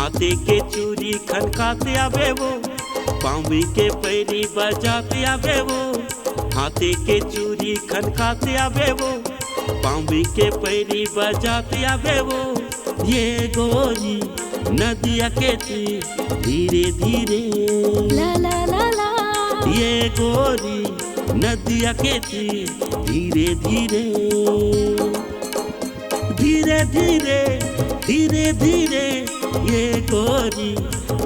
हाथे के चूड़ी खनकाते आवे वो, पाँवी के पैरी बजाते आवे वो। हाथे के चूड़ी खनकाते आवे वो, पाँवी के पैरी बजाते आवे वो। ये गोरी नदिया के तीर धीरे धीरे, ला ला ला ला। ये गोरी नदिया के तीर धीरे धीरे, धीरे धीरे धीरे धीरे। ये गोरी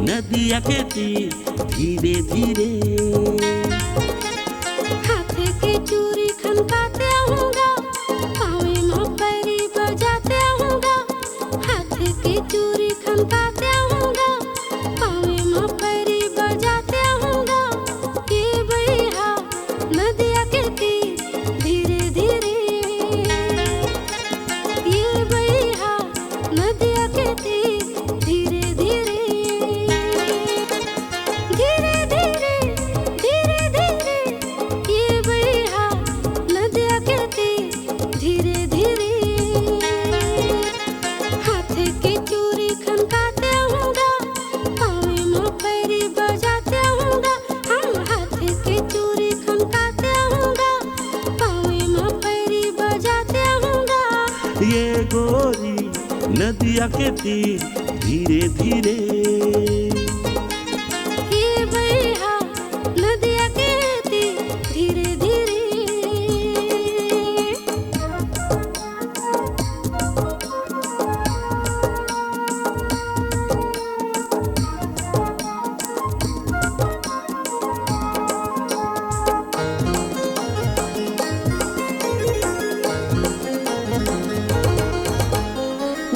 नदिया के तीर धीरे धीरे। हाथ के चूड़ी खनकाते आऊंगा, पाँवे में पैरी बजाते आऊंगा। हाथ के चूड़ी खनकाते आऊंगा, पाँवे में पैरी बजाते आऊंगा। ये भैया नदिया के तीर धीरे धीरे, ये भैया नदिया के तीर धीरे धीरे, धीरे धीरे धीरे धीरे। ये भैया नदिया के तीर धीरे धीरे। हाथ के चूड़ी खनकाते आऊंगा, पाँवे में पैरी बजाते आऊंगा। हम हाथ के चूड़ी खनकाते आऊंगा, पाँवे में पैरी बजाते आऊंगा। ये गोरी नदिया के तीर धीरे धीरे। ये भैया नदिया के तीर धीरे धीरे।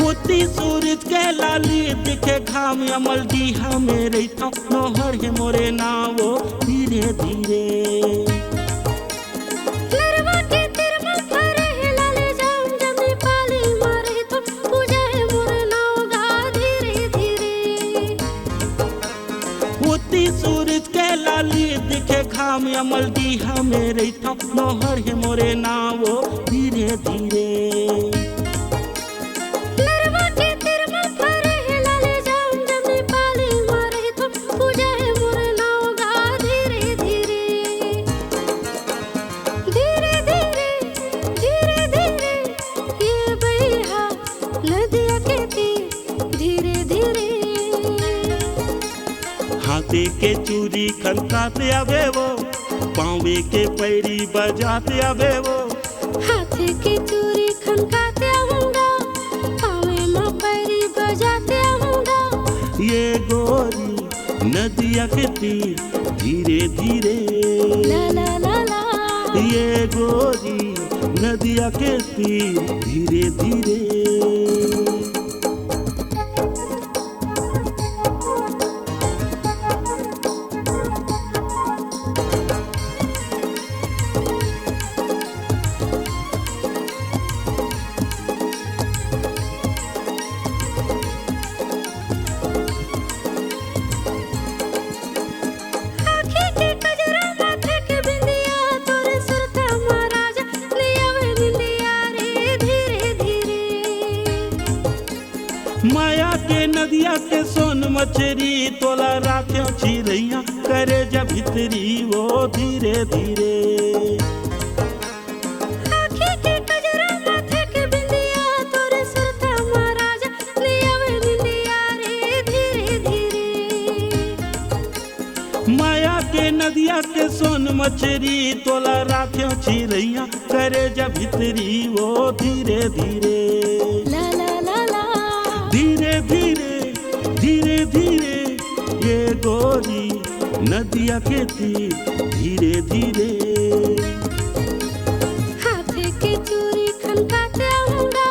होती सूरज के लाली दिखे घाम अमल डीहा में रहता नोहर है मोरे नावो धीरे धीरे। नरवा के तिरमा फरे है लाले जाम जमी पाली मारे तो पूजा है मोर नावगा धीरे धीरे। होती सूरज के लाली दिखे घाम अमल डीहा में रहता नोहर है मोरे नावो धीरे धीरे। नरवा के तिरमा फरे है लाले जाम जमी पाली मारे तो पूजा है मोर नावगा धीरे धीरे, धीरे धीरे धीरे धीरे। ये भैया नदिया के तीर धीरे धीरे। हाथे के चूड़ी खनकाते आवे वो, पाँवे के पैरी बजाते आवे वो। हाथ की चूड़ी खनकाते आऊंगा, पाँवे में पैरी बजाते आऊंगा। ये गोरी नदिया के तीर धीरे धीरे। ला ला ला ला। ये गोरी नदिया के तीर धीरे धीरे। आँखें के कजरा माथे के बिंदिया, तोरे सुरता महाराजा ले आवे बिंदिया रे धीरे धीरे। माया के नदिया के सोन मछरी तोला राख्यो चिड़ैया करे जब भितरी वो धीरे धीरे। आँखें के कजरा माथे के बिंदिया, तोरे सुरता महाराजा ले आवे बिंदिया रे धीरे धीरे। माया के नदिया के सोन मछरी तोला राख्यो चिड़ैया करे जब भितरी वो धीरे धीरे। ला ला ला ला। धीरे धीरे धीरे धीरे। ये गोरी नदिया के तीर धीरे धीरे। हाथ के चूड़ी खनकाते आऊंगा,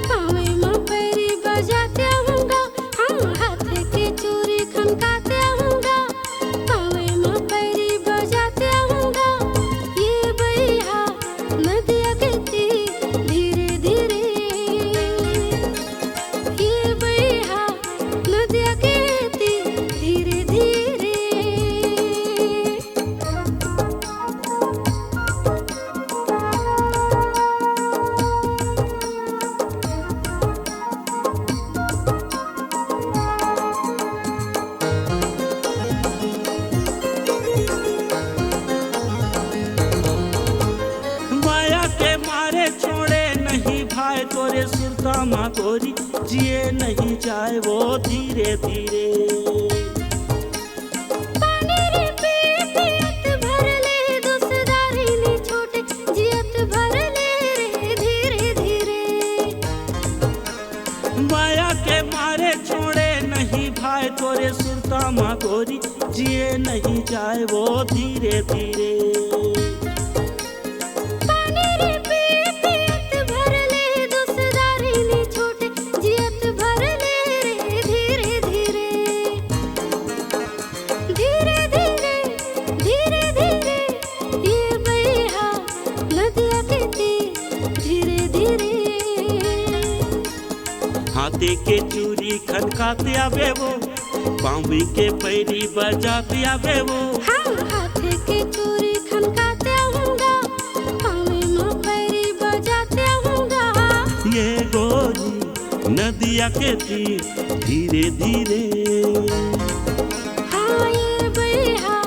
पाँवे में पैरी बजाते आऊंगा। हम हाथ के चूड़ी खनकाते आऊंगा, पाँवे में पैरी बजाते आऊंगा। ये भैया नदिया के तीर धीरे धीरे, ये भैया नदिया के तीर धीरे धीरे। धीरे धीरे। पानी रे पियत भरले दुसदारी नी छोटे जियत भरले रे धीरे धीरे। माया के मारे छोड़े नहीं भाई तोरे सुरता माँ गोरी, जिए नहीं जाए वो धीरे धीरे। पानी रे पियत भरले दुसदारी नी छोटे जियत भरले रे धीरे धीरे। धीरे धीरे धीरे धीरे ये बहा नदिया के तीर धीरे धीरे। हाथे के चूड़ी खनकाते आवे वो, बांबी के पैरी बजाते आवे वो। हाँ हाथे के चूड़ी खनकाते आऊंगा, पावे में पैरी बजाते आऊंगा। ये गोरी नदिया के तीर धीरे धीरे। हाँ ये बहा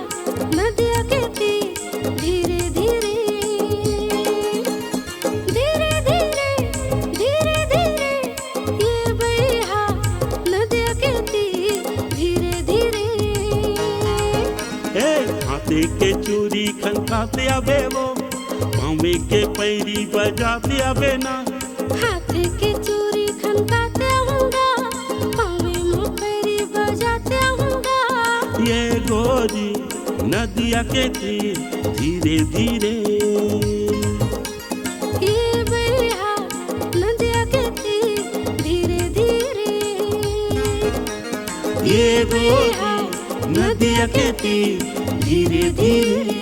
नदिया के तीर धीरे धीरे। धीरे धीरे धीरे धीरे ये बहा नदिया के तीर धीरे धीरे। हाथे के चूड़ी खनकाते आवे वो, बांबी के पैरी बजाते आवे ना। हाथे के चूड़ी खनकाते आऊंगा, पावे में पैरी बजाते आऊंगा। ये गोरी नदिया के तीर धीरे धीरे। ये बहा नदिया के तीर धीरे धीरे। ये गोरी नदिया के तीर धीरे धीरे।